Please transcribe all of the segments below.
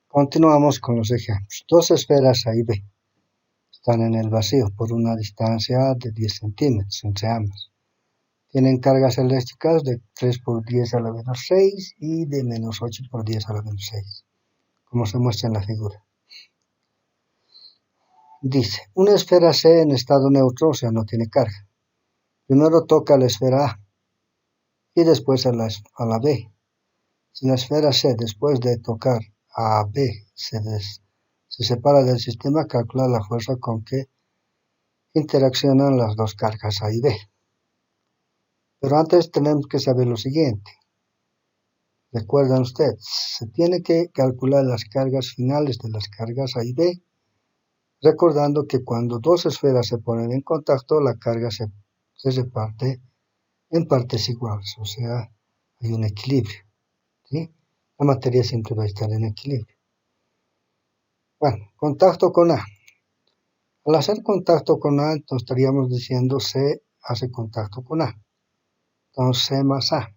Continuamos con los ejemplos. Dos esferas A y B están en el vacío por una distancia de 10 centímetros entre ambas. Tienen cargas eléctricas de 3 por 10 a la menos 6 y de menos 8 por 10 a la menos 6, como se muestra en la figura. Dice, una esfera C en estado neutro, o sea, no tiene carga. Primero toca la esfera A y después a la B. Si la esfera C, después de tocar a B, se separa del sistema, calcula la fuerza con que interaccionan las dos cargas A y B. Pero antes tenemos que saber lo siguiente. Recuerdan ustedes, se tiene que calcular las cargas finales de las cargas A y B, recordando que cuando dos esferas se ponen en contacto, la carga se reparte en partes iguales, o sea, hay un equilibrio, ¿sí? La materia siempre va a estar en equilibrio. Bueno, contacto con A. Al hacer contacto con A, entonces estaríamos diciendo C hace contacto con A. Entonces C más A.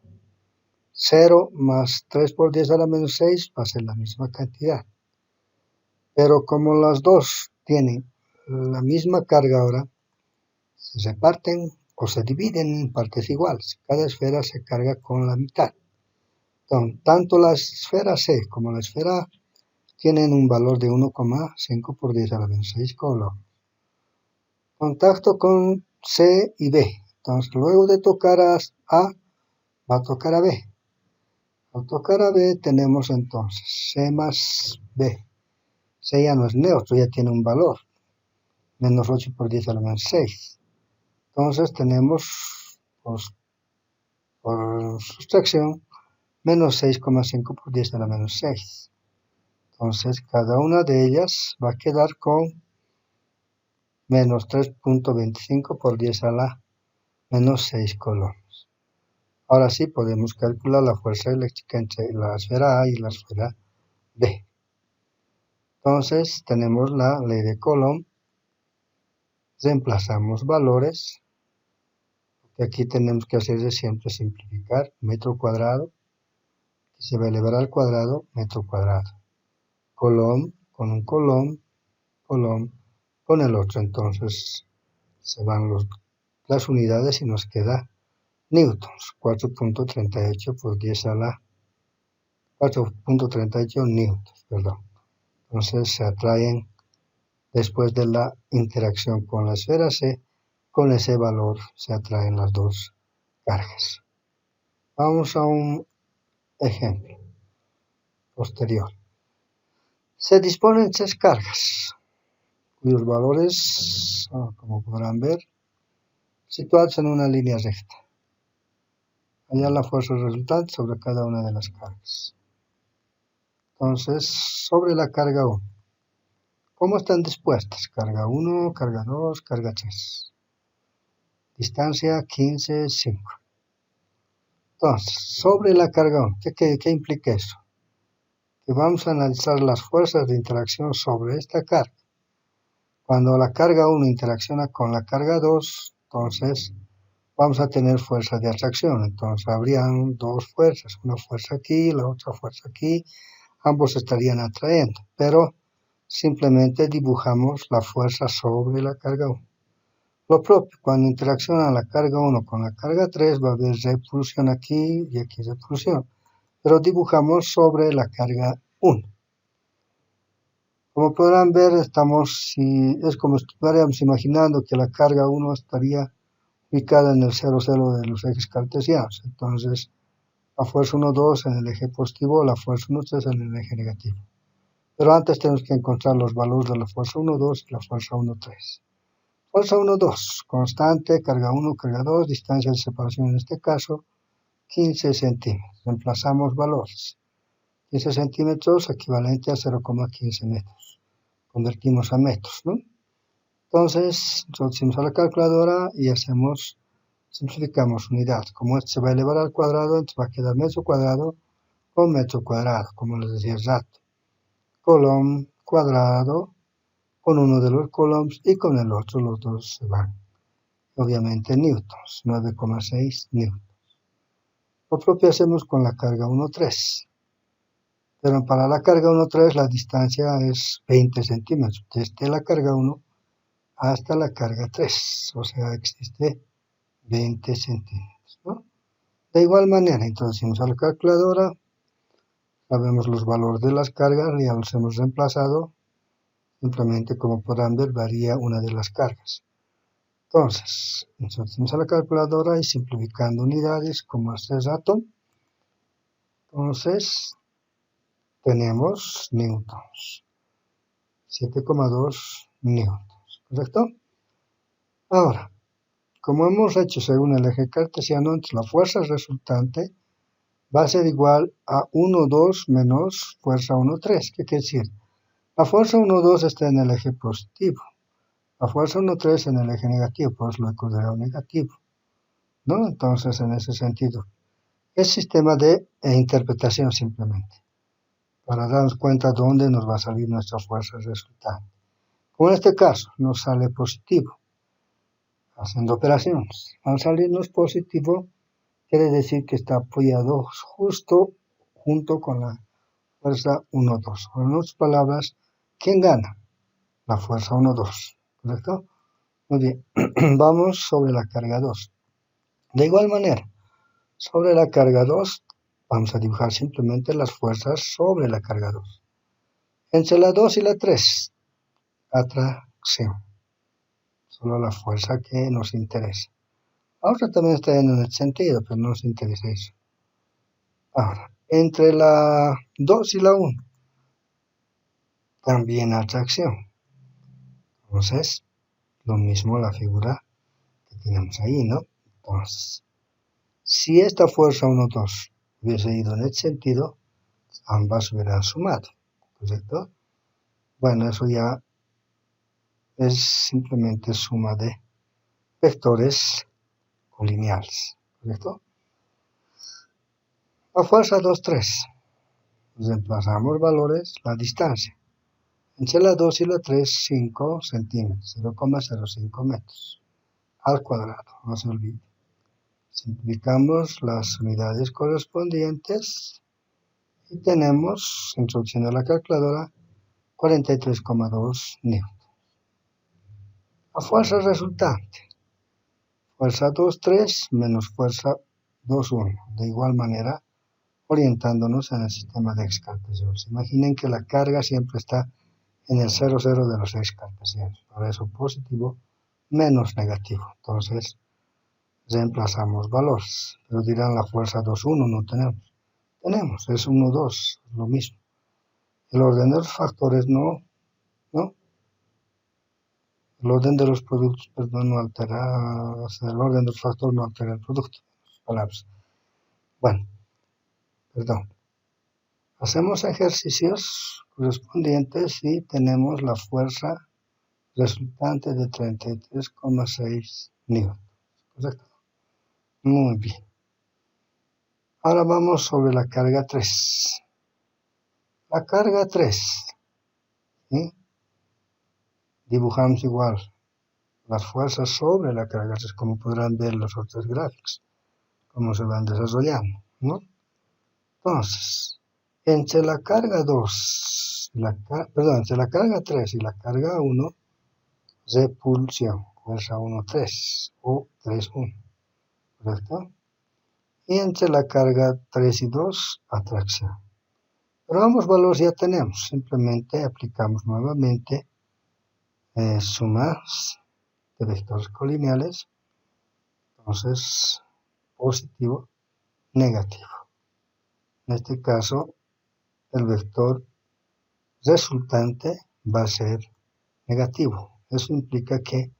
0 más 3 por 10 a la menos 6 va a ser la misma cantidad. Pero como las dos tienen la misma carga ahora, se reparten o se dividen en partes iguales. Cada esfera se carga con la mitad. Entonces, tanto la esfera C como la esfera A tienen un valor de 1,5 por 10 a la menos 6 coulombs. Contacto con C y B. Entonces, luego de tocar a A, va a tocar a B. Al tocar a B tenemos entonces C más B. C ya no es neutro, ya tiene un valor. Menos 8 por 10 a la menos 6. Entonces tenemos, por sustracción, menos 6,5 por 10 a la menos 6. Entonces cada una de ellas va a quedar con menos 3,25 por 10 a la menos 6 coulombs. Ahora sí podemos calcular la fuerza eléctrica entre la esfera A y la esfera B. Entonces tenemos la ley de Coulomb. Reemplazamos valores. Aquí tenemos que hacer siempre simplificar. Metro cuadrado, que se va a elevar al cuadrado, metro cuadrado. Coulomb con un Coulomb con el otro. Entonces se van las unidades y nos queda newtons. 4,38 por 10 a la 4,38 newtons, perdón. Entonces se atraen después de la interacción con la esfera C, con ese valor se atraen las dos cargas. Vamos a un ejemplo posterior. Se disponen 3 cargas, cuyos valores, como podrán ver, situados en una línea recta. Hallar la fuerza resultante sobre cada una de las cargas. Entonces, sobre la carga 1. ¿Cómo están dispuestas? Carga 1, carga 2, carga 3. Distancia 15, 5. Entonces, sobre la carga 1, ¿qué implica eso? Que vamos a analizar las fuerzas de interacción sobre esta carga. Cuando la carga 1 interacciona con la carga 2, entonces vamos a tener fuerza de atracción. Entonces habrían dos fuerzas, una fuerza aquí, la otra fuerza aquí. Ambos estarían atrayendo, pero simplemente dibujamos la fuerza sobre la carga 1. Lo propio, cuando interacciona la carga 1 con la carga 3, va a haber repulsión aquí y aquí repulsión. Pero dibujamos sobre la carga 1. Como podrán ver, es como si estuviéramos imaginando que la carga 1 estaría ubicada en el 0, 0 de los ejes cartesianos. Entonces, la fuerza 1, 2 en el eje positivo, la fuerza 1, 3 en el eje negativo. Pero antes tenemos que encontrar los valores de la fuerza 1, 2 y la fuerza 1, 3. Fuerza 1, 2, constante, carga 1, carga 2, distancia de separación en este caso, 15 centímetros. Reemplazamos valores. 15 centímetros equivalente a 0,15 metros. Convertimos a metros, ¿no? Entonces, introducimos a la calculadora y simplificamos unidad. Como esto se va a elevar al cuadrado, entonces va a quedar metro cuadrado con metro cuadrado, como les decía el rato. Coulomb cuadrado con uno de los coulombs y con el otro, los dos se van. Obviamente newtons, 9,6 newtons. Lo propio hacemos con la carga 1, 3. Pero para la carga 1,3 la distancia es 20 centímetros, desde la carga 1 hasta la carga 3, o sea, existe 20 centímetros, ¿no? De igual manera, introducimos a la calculadora, sabemos los valores de las cargas, ya los hemos reemplazado, simplemente como podrán ver varía una de las cargas. Entonces, introducimos a la calculadora y simplificando unidades como hace rato, entonces tenemos newtons, 7,2 newtons, ¿correcto? Ahora, como hemos hecho según el eje cartesiano, entonces la fuerza resultante va a ser igual a 1,2 menos fuerza 1,3. ¿Qué quiere decir? La fuerza 1,2 está en el eje positivo, la fuerza 1,3 en el eje negativo, por eso lo he considerado negativo, ¿no? Entonces, en ese sentido, es sistema de interpretación simplemente, para darnos cuenta dónde nos va a salir nuestra fuerza resultante. Como en este caso, nos sale positivo, haciendo operaciones. Al salirnos positivo, quiere decir que está apoyado justo junto con la fuerza 1,2. O en otras palabras, ¿quién gana? La fuerza 1,2, ¿correcto? Muy bien, vamos sobre la carga 2. De igual manera, sobre la carga 2, vamos a dibujar simplemente las fuerzas sobre la carga 2. Entre la 2 y la 3, atracción. Solo la fuerza que nos interesa. La otra también está en el sentido, pero no nos interesa eso. Ahora, entre la 2 y la 1, también atracción. Entonces, lo mismo la figura que tenemos ahí, ¿no? Entonces, si esta fuerza 1,2 hubiese ido en el sentido, ambas hubieran sumado, ¿correcto? Bueno, eso ya es simplemente suma de vectores colineales, ¿correcto? La fuerza 2,3. Reemplazamos valores, la distancia. Entre la 2 y la 3, 5 centímetros, 0,05 metros al cuadrado, no se olvide. Simplificamos las unidades correspondientes y tenemos, introduciendo la calculadora, 43,2 newtons. La fuerza resultante, fuerza 2,3 menos fuerza 2,1. De igual manera, orientándonos en el sistema de ejes cartesianos. Imaginen que la carga siempre está en el 0,0 de los ejes cartesianos. Por eso positivo menos negativo. Entonces, reemplazamos valores. Pero dirán la fuerza 2,1 no tenemos. Tenemos, es 1,2, lo mismo. El orden de los factores no. El orden de los productos, perdón, no altera, o sea, el orden de los factores no altera el producto. Palabras. Bueno, perdón. Hacemos ejercicios correspondientes y tenemos la fuerza resultante de 33,6 newtons. ¿Correcto? Muy bien. Ahora vamos sobre la carga 3. La carga 3. ¿Sí? Dibujamos igual las fuerzas sobre la carga 3, como podrán ver los otros gráficos, cómo se van desarrollando, ¿no? Entonces, entre la carga 2, entre la carga 3 y la carga 1, repulsión, fuerza 1,3 o 3,1, ¿correcto? Y entre la carga 3 y 2, atracción. Pero ambos valores ya tenemos, simplemente aplicamos nuevamente sumas de vectores colineales, entonces positivo, negativo. En este caso, el vector resultante va a ser negativo. Eso implica que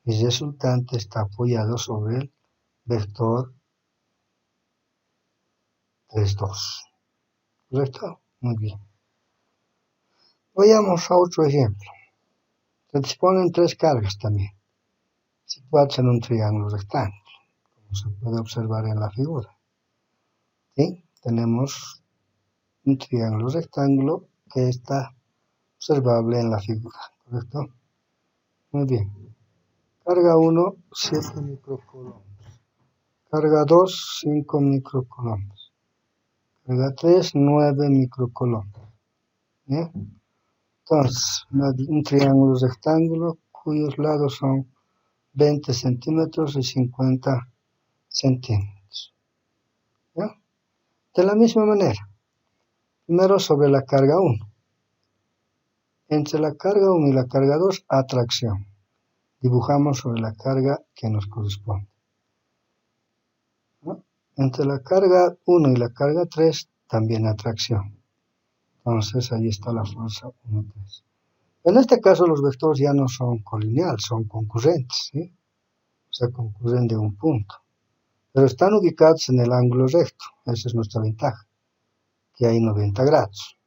mi resultante está apoyado sobre el vector 3,2. ¿Correcto? Muy bien. Vayamos a otro ejemplo. Se disponen tres cargas también, situadas en un triángulo rectángulo, como se puede observar en la figura. ¿Sí? Tenemos un triángulo rectángulo que está observable en la figura, ¿correcto? Muy bien. Carga 1, 7 microcoulombs. Carga 2, 5 microcoulombs. carga 3, 9 microcoulombs. ¿Bien? Entonces, un triángulo rectángulo cuyos lados son 20 centímetros y 50 centímetros. ¿Ya? De la misma manera, primero sobre la carga 1. Entre la carga 1 y la carga 2, atracción. Dibujamos sobre la carga que nos corresponde. ¿No? Entre la carga 1 y la carga 3, también atracción. Entonces, ahí está la fuerza 1, 3. En este caso, los vectores ya no son colineales, son concurrentes, ¿sí? O sea, concurren de un punto. Pero están ubicados en el ángulo recto. Esa es nuestra ventaja, que hay 90 grados.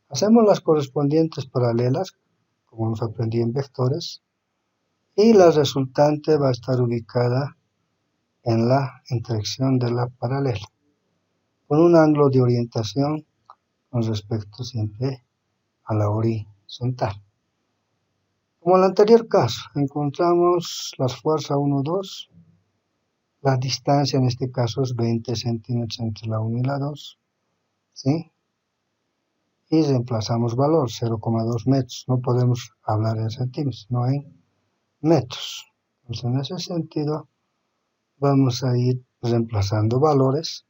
Hacemos las correspondientes paralelas, como hemos aprendido en vectores, y la resultante va a estar ubicada en la intersección de la paralela, con un ángulo de orientación con respecto siempre a la horizontal. Como en el anterior caso, encontramos las fuerzas 1, 2, la distancia en este caso es 20 centímetros entre la 1 y la 2, ¿sí? Y reemplazamos valor, 0,2 metros. No podemos hablar en centímetros, no en metros. Entonces, en ese sentido, vamos a ir reemplazando valores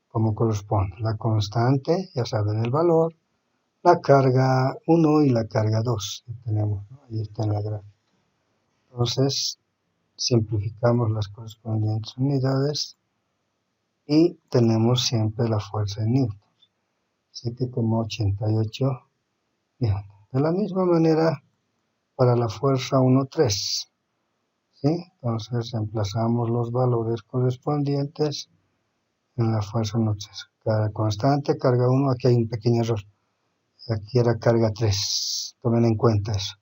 como corresponde. La constante, ya saben el valor, la carga 1 y la carga 2. Tenemos, ¿no? Ahí está en la gráfica. Entonces, simplificamos las correspondientes unidades y tenemos siempre la fuerza en newtons. 7,88 newtons. De la misma manera, para la fuerza 1, 3. ¿Sí? Entonces, reemplazamos los valores correspondientes en la fuerza 1, 3. Carga constante, carga 1, aquí hay un pequeño error. Aquí era carga 3. Tomen en cuenta eso.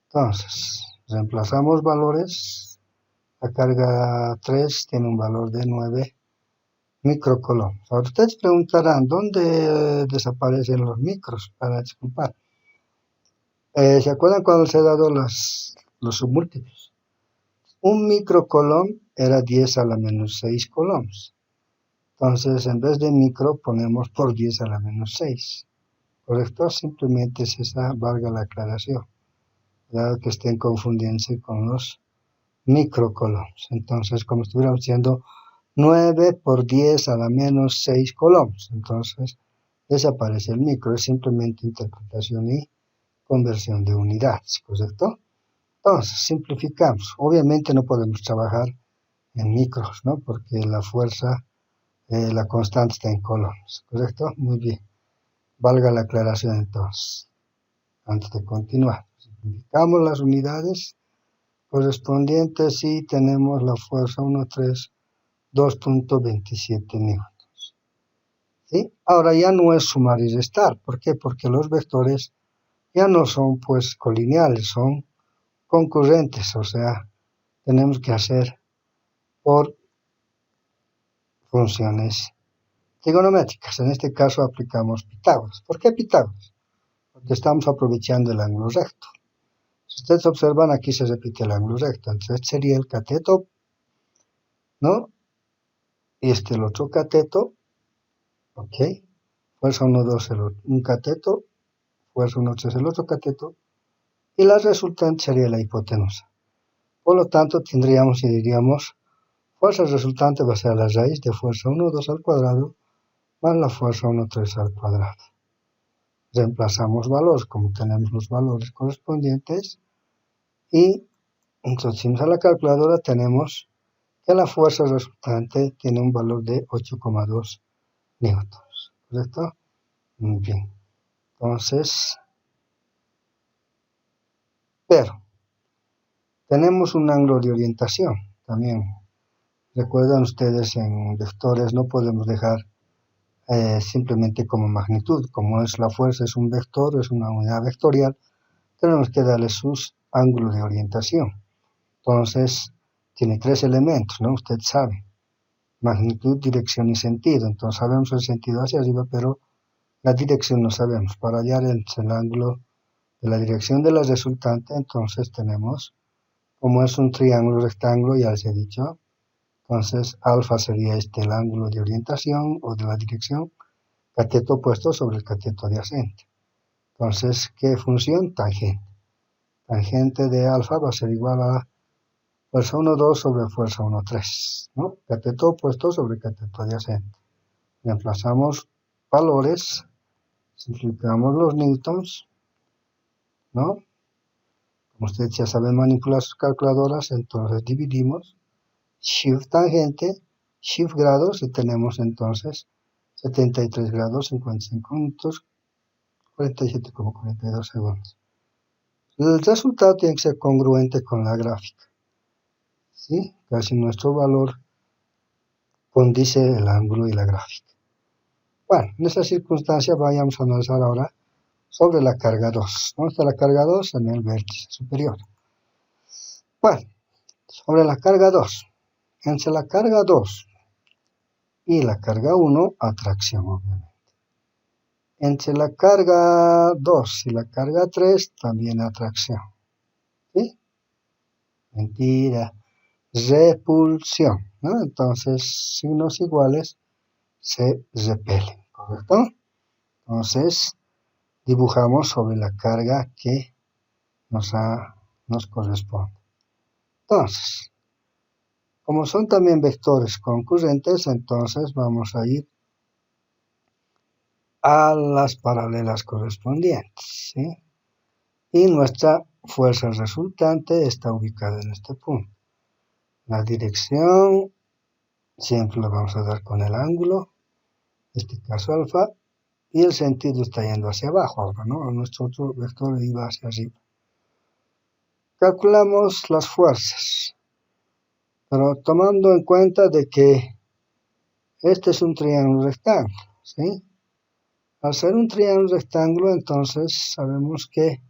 Entonces, reemplazamos valores. La carga 3 tiene un valor de 9 microcoulombs. Ahora ustedes preguntarán, ¿dónde desaparecen los micros? Para disculpar. ¿Se acuerdan cuando se han dado los submúltiplos? Un microcoulomb era 10 a la menos 6 coulombs. Entonces, en vez de micro, ponemos por 10 a la menos 6. ¿Correcto? Simplemente es esa, valga la aclaración. Cuidado que estén confundiéndose con los microcoulombs. Entonces, como estuviéramos diciendo, 9 por 10 a la menos 6 coulombs. Entonces, desaparece el micro. Es simplemente interpretación y conversión de unidades. ¿Correcto? Entonces, simplificamos. Obviamente no podemos trabajar en micros, ¿no? Porque la fuerza, la constante está en coulombs. ¿Correcto? Muy bien. Valga la aclaración entonces. Antes de continuar, simplificamos las unidades correspondientes y tenemos la fuerza 1, 3, 2.27 newtons. ¿Sí? Ahora ya no es sumar y restar. ¿Por qué? Porque los vectores ya no son pues colineales, son concurrentes. O sea, tenemos que hacer por funciones trigonométricas. En este caso aplicamos Pitágoras. ¿Por qué Pitágoras? Porque estamos aprovechando el ángulo recto. Si ustedes observan, aquí se repite el ángulo recto. Entonces este sería el cateto, ¿no? Y el otro cateto, ¿ok? Fuerza 1, 2, un cateto, fuerza 1, 3, el otro cateto, y la resultante sería la hipotenusa. Por lo tanto, tendríamos y diríamos, fuerza resultante va a ser la raíz de fuerza 1, 2 al cuadrado, más la fuerza 1, 3 al cuadrado. Reemplazamos valores, como tenemos los valores correspondientes, y introducimos a la calculadora, tenemos que la fuerza resultante tiene un valor de 8,2 newtons. ¿Correcto? Muy bien. Entonces, pero tenemos un ángulo de orientación también. Recuerdan ustedes, en vectores no podemos dejar simplemente como magnitud. Como es la fuerza, es un vector, es una unidad vectorial, tenemos que darle sus ángulos de orientación. Entonces, tiene 3 elementos, ¿no? Usted sabe. Magnitud, dirección y sentido. Entonces sabemos el sentido hacia arriba, pero la dirección no sabemos. Para hallar el ángulo de la dirección de la resultante, entonces tenemos, como es un triángulo rectángulo, ya les he dicho, entonces alfa sería el ángulo de orientación o de la dirección, cateto opuesto sobre el cateto adyacente. Entonces, ¿qué función? Tangente. Tangente de alfa va a ser igual a fuerza 1, 2 sobre fuerza 1, 3, ¿no? Cateto opuesto sobre cateto adyacente. Reemplazamos valores, simplificamos los newtons, ¿no? Como ustedes ya saben manipular sus calculadoras, entonces dividimos shift tangente, shift grados, y tenemos entonces 73 grados, 55 minutos, 47,42 segundos. El resultado tiene que ser congruente con la gráfica, ¿sí? Casi nuestro valor condice el ángulo y la gráfica. Bueno, en esta circunstancia vayamos a analizar ahora sobre la carga 2. ¿Dónde está la carga 2? En el vértice superior. Bueno, sobre la carga 2. Entre la carga 2 y la carga 1, atracción, obviamente. Entre la carga 2 y la carga 3, también atracción. ¿Sí? Mentira. Repulsión, ¿no? Entonces, signos iguales se repelen, ¿correcto? Entonces, dibujamos sobre la carga que nos corresponde. Entonces, como son también vectores concurrentes, entonces vamos a ir a las paralelas correspondientes, ¿sí? Y nuestra fuerza resultante está ubicada en este punto. La dirección siempre la vamos a dar con el ángulo, en este caso alfa, y el sentido está yendo hacia abajo ahora, ¿no? Nuestro otro vector iba hacia arriba. Calculamos las fuerzas, pero tomando en cuenta de que este es un triángulo rectángulo, ¿sí? Al ser un triángulo rectángulo, entonces sabemos que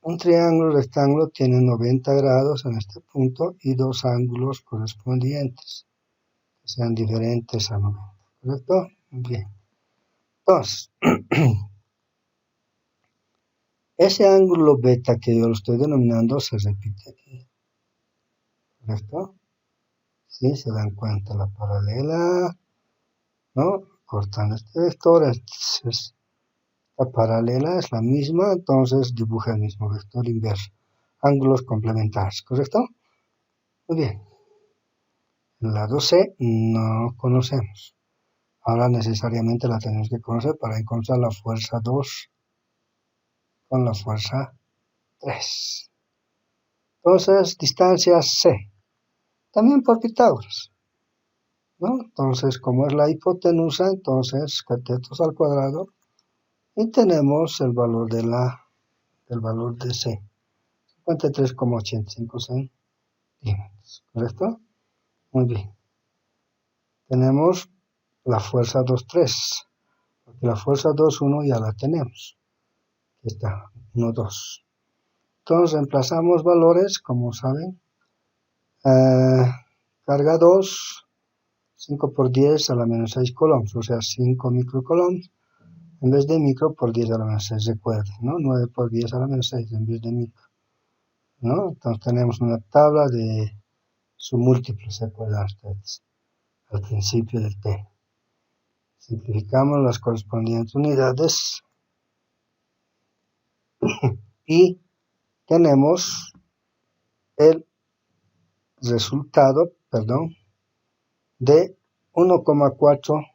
un triángulo rectángulo tiene 90 grados en este punto y dos ángulos correspondientes, que sean diferentes a 90, ¿correcto? Bien. Entonces, ese ángulo beta que yo lo estoy denominando se repite aquí, ¿correcto? Sí, se dan cuenta la paralela, ¿no? Cortando este vector, entonces la paralela es la misma, entonces dibuja el mismo vector inverso. Ángulos complementarios, ¿correcto? Muy bien. El lado C no conocemos. Ahora necesariamente la tenemos que conocer para encontrar la fuerza 2 con la fuerza 3. Entonces, distancia C. También por Pitágoras, ¿no? Entonces, como es la hipotenusa, entonces catetos al cuadrado y tenemos el valor del valor de C, 53,85 centímetros, ¿correcto? Muy bien. Tenemos la fuerza 2,3, porque la fuerza 2,1 ya la tenemos. Aquí está, 1,2. Entonces reemplazamos valores, como saben. Carga 2, 5 por 10 a la menos 6 coulombs, o sea, 5 microcoulombs. En vez de micro por 10 a la menos 6, recuerden, ¿no? 9 por 10 a la menos 6 en vez de micro, ¿no? Entonces tenemos una tabla de su múltiplo, ¿se acuerdan ustedes? Al principio del T. Simplificamos las correspondientes unidades y tenemos el resultado, de 1,4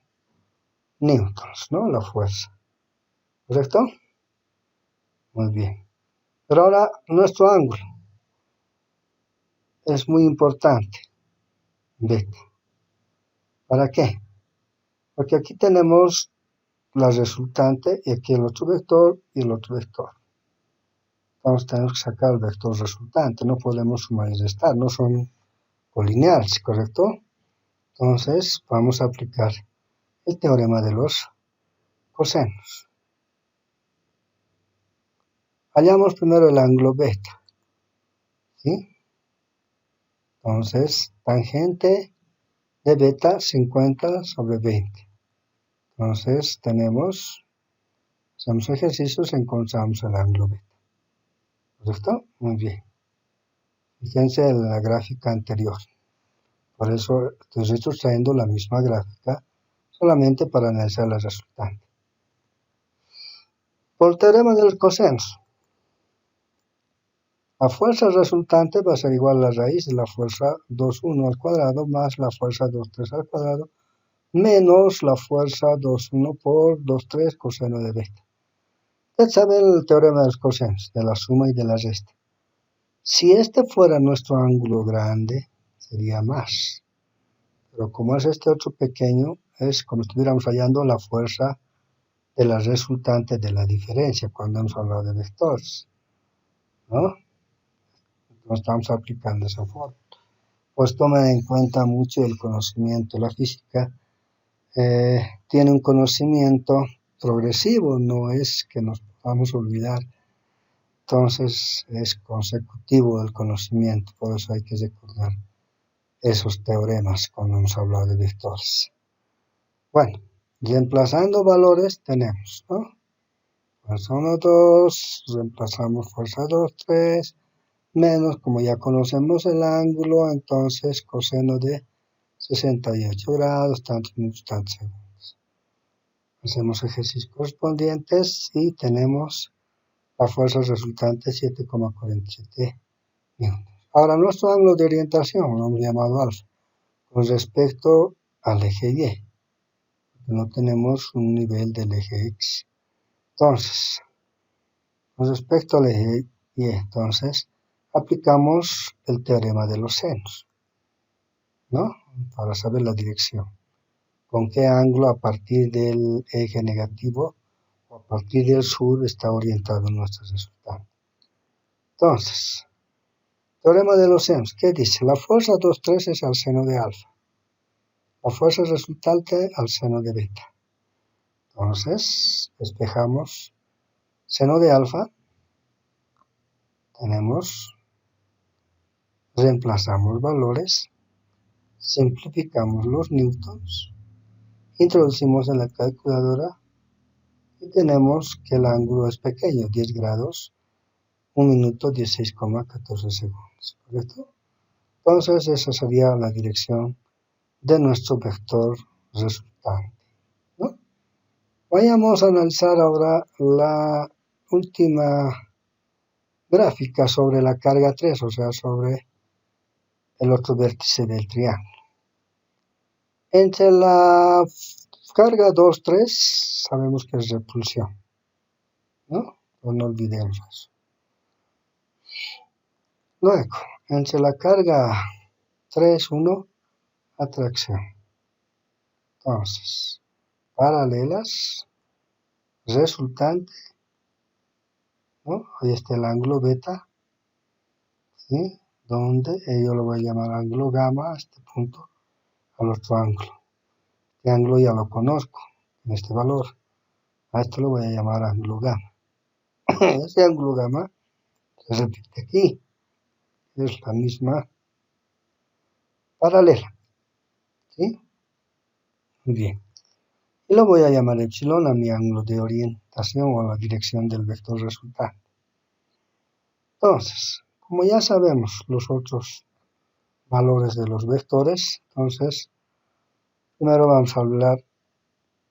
newtons, ¿no? La fuerza, ¿correcto? Muy bien. Pero ahora nuestro ángulo es muy importante, beta. ¿Para qué? Porque aquí tenemos la resultante y aquí el otro vector y el otro vector. Entonces tenemos que sacar el vector resultante, no podemos sumar y restar, no son colineales, ¿correcto? Entonces vamos a aplicar el teorema de los cosenos. Hallamos primero el ángulo beta, ¿sí? Entonces, tangente de beta 50 sobre 20. Entonces hacemos ejercicios, encontramos el ángulo beta. ¿Correcto? Muy bien. Fíjense en la gráfica anterior. Por eso estoy trayendo la misma gráfica solamente para analizar la resultante. Por el teorema de los cosenos, la fuerza resultante va a ser igual a la raíz de la fuerza 2,1 al cuadrado más la fuerza 2,3 al cuadrado menos la fuerza 2,1 por 2,3 coseno de beta. Ustedes saben el teorema de los cosenos, de la suma y de la resta. Si este fuera nuestro ángulo grande, sería más. Pero como es este otro pequeño, es como si estuviéramos hallando la fuerza de la resultante de la diferencia, cuando hemos hablado de vectores, ¿no? Entonces estamos aplicando esa forma. Pues tomen en cuenta mucho el conocimiento. La física tiene un conocimiento progresivo, no es que nos podamos olvidar. Entonces es consecutivo el conocimiento, por eso hay que recordar esos teoremas cuando hemos hablado de vectores. Bueno, reemplazando valores tenemos, ¿no? Fuerza 1, 2, reemplazamos fuerza 2, 3, menos, como ya conocemos el ángulo, entonces coseno de 68 grados, tantos minutos, tantos segundos. Hacemos ejercicios correspondientes y tenemos la fuerza resultante 7,47 newtons. Ahora, nuestro ángulo de orientación, lo hemos llamado alfa, con respecto al eje Y, no tenemos un nivel del eje X. Entonces, con respecto al eje Y, entonces, aplicamos el teorema de los senos, ¿no? Para saber la dirección. Con qué ángulo a partir del eje negativo o a partir del sur está orientado nuestro resultado. Entonces, teorema de los senos, ¿qué dice? La fuerza 2,3 es al seno de alfa. La fuerza resultante al seno de beta. Entonces, despejamos seno de alfa. Tenemos, reemplazamos valores, simplificamos los newtons, introducimos en la calculadora y tenemos que el ángulo es pequeño, 10 grados, 1 minuto 16,14 segundos, ¿correcto? Entonces esa sería la dirección de nuestro vector resultante, ¿no? Vayamos a analizar ahora la última gráfica sobre la carga 3, o sea, sobre el otro vértice del triángulo. Entre la carga 2, 3, sabemos que es repulsión, ¿no? Pues no olvidemos eso. Luego, entre la carga 3, 1, atracción. Entonces, paralelas, resultante, ¿no? Ahí está el ángulo beta, ¿sí? Donde yo lo voy a llamar ángulo gamma a este punto, al otro ángulo. Este ángulo ya lo conozco, en este valor. A esto lo voy a llamar ángulo gamma. Este ángulo gamma se repite aquí. Es la misma paralela, ¿sí? Bien. Y lo voy a llamar epsilon a mi ángulo de orientación o a la dirección del vector resultante. Entonces, como ya sabemos los otros valores de los vectores, entonces, primero vamos a hablar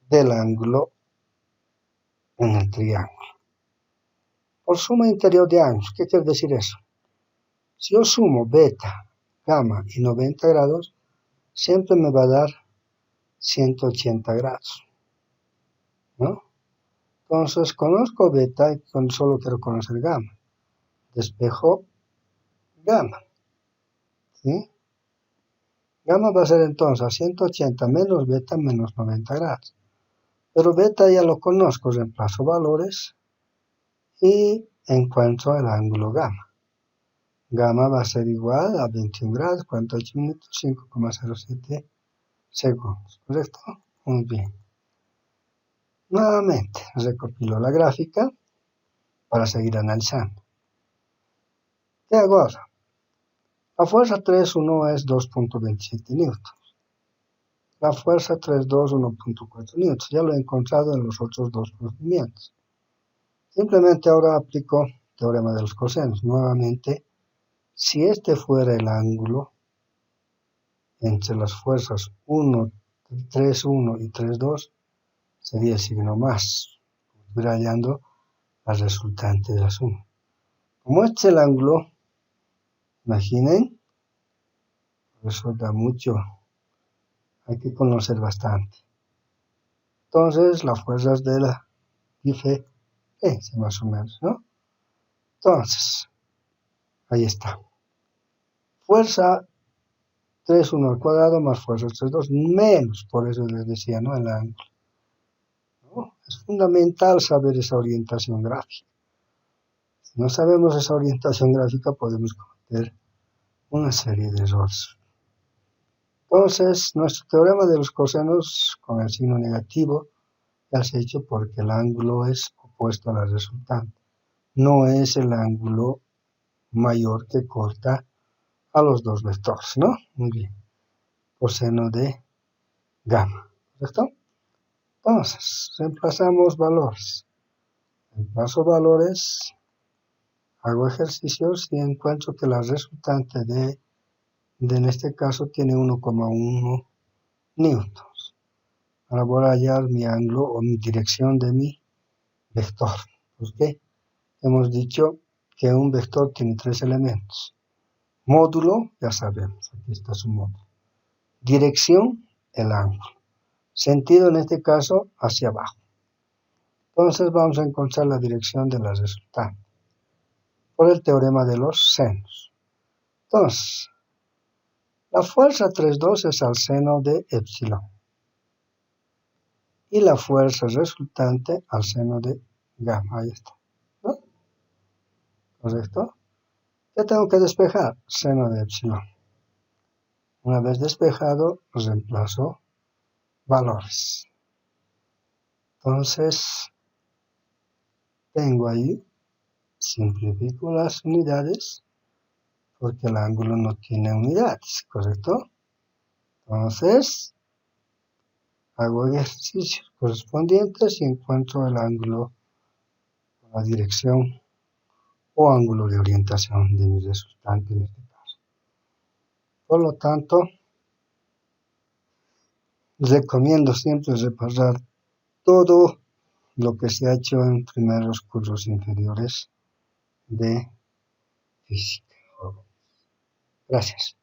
del ángulo en el triángulo. Por suma interior de ángulos, ¿qué quiere decir eso? Si yo sumo beta, gamma y 90 grados, siempre me va a dar 180 grados, ¿no? Entonces, conozco beta y solo quiero conocer gamma. Despejo gamma, ¿sí? Gamma va a ser entonces 180 menos beta menos 90 grados. Pero beta ya lo conozco, reemplazo valores y encuentro el ángulo gamma. Gamma va a ser igual a 21 grados, 48 minutos, 5,07 segundos, ¿correcto? Muy bien. Nuevamente, recopilo la gráfica para seguir analizando. ¿Qué hago ahora? La fuerza 3,1 es 2,27 newtons. La fuerza 3,2, 1,4 newtons. Ya lo he encontrado en los otros dos procedimientos. Simplemente ahora aplico teorema de los cosenos. Nuevamente, si este fuera el ángulo entre las fuerzas 1, 3,1 y 3,2 sería el signo más, hallando la resultante de la suma. Como este es el ángulo, imaginen, eso da mucho, hay que conocer bastante. Entonces, las fuerzas de la diferencia, más o menos, ¿no? Entonces, ahí está. Fuerza 3,1 al cuadrado más fuerza 3,2 menos, por eso les decía, ¿no? El ángulo. ¿No? Es fundamental saber esa orientación gráfica. Si no sabemos esa orientación gráfica, podemos cometer una serie de errores. Entonces, nuestro teorema de los cosenos con el signo negativo ya se ha hecho porque el ángulo es opuesto a la resultante. No es el ángulo mayor que corta a los dos vectores, ¿no? Muy bien. Coseno de gamma, ¿correcto? Entonces, reemplazamos valores. Reemplazo valores, hago ejercicios y encuentro que la resultante de en este caso tiene 1,1 newtons. Ahora voy a hallar mi ángulo o mi dirección de mi vector. ¿Por qué? Hemos dicho que un vector tiene 3 elementos. Módulo, ya sabemos, aquí está su módulo. Dirección, el ángulo. Sentido, en este caso, hacia abajo. Entonces vamos a encontrar la dirección de la resultante por el teorema de los senos. Entonces, la fuerza 3,2 es al seno de epsilon. Y la fuerza resultante al seno de gamma. Ahí está, ¿no? ¿Correcto? ¿Qué tengo que despejar? Seno de epsilon. Una vez despejado, reemplazo valores. Entonces, tengo ahí, simplifico las unidades, porque el ángulo no tiene unidades, ¿correcto? Entonces, hago ejercicios correspondientes y encuentro el ángulo, la dirección o ángulo de orientación de mi resultante en este caso. Por lo tanto, recomiendo siempre repasar todo lo que se ha hecho en primeros cursos inferiores de física. Gracias.